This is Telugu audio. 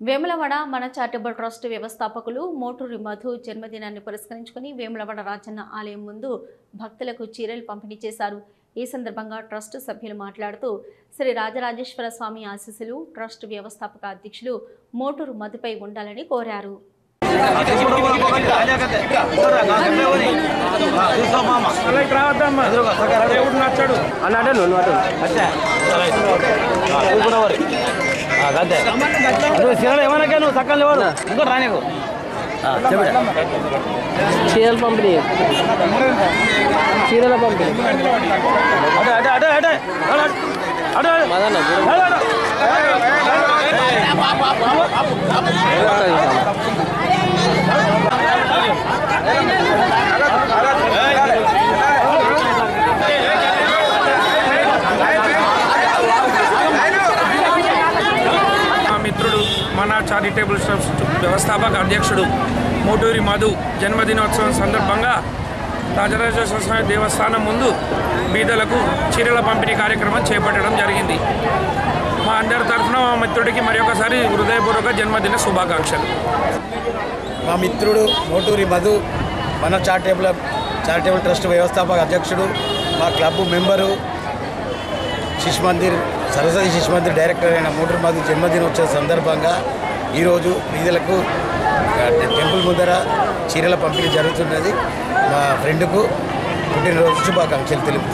వేములవాడ మన చారిటబుల్ ట్రస్ట్ వ్యవస్థాపకులు మోటూరి మధు జన్మదినాన్ని పురస్కరించుకుని వేములవాడ రాజన్న ఆలయం ముందు భక్తులకు చీరలు పంపిణీ చేశారు. ఈ సందర్భంగా ట్రస్ట్ సభ్యులు మాట్లాడుతూ శ్రీ రాజరాజేశ్వర స్వామి ఆశీస్సులు ట్రస్ట్ వ్యవస్థాపక అధ్యక్షులు మోటూరు మధుపై ఉండాలని కోరారు. ఏమన్నా సక్కలు లేవాడు ఇంకో రానికు చీరల పంపిణీ చీరల పంపిణీ మిత్రుడు మన చారిటబుల్ ట్రస్ట్ వ్యవస్థాపక అధ్యక్షుడు మోటూరి మధు జన్మదినోత్సవం సందర్భంగా రాజరాజేశ్వర స్వామి దేవస్థానం ముందు బీదలకు చీరల పంపిణీ కార్యక్రమం చేపట్టడం జరిగింది. మా అందరి తరఫున మా మిత్రుడికి మరి ఒకసారి హృదయపూర్వక జన్మదిన శుభాకాంక్షలు. మా మిత్రుడు మోటూరి మధు మన చారిటబుల్ ట్రస్ట్ వ్యవస్థాపక అధ్యక్షుడు, మా క్లబ్ మెంబరు, శిశు మందిర్ సరస్వతి శిశు మందిర్ డైరెక్టర్ అయిన మోటూరి మధు జన్మదినోత్సవ సందర్భంగా ఈరోజు బీదలకు టెంపుల్ ముందర చీరల పంపిణీ జరుగుతున్నది. మా ఫ్రెండ్కు పుట్టినరోజు శుభాకాంక్షలు తెలుపు.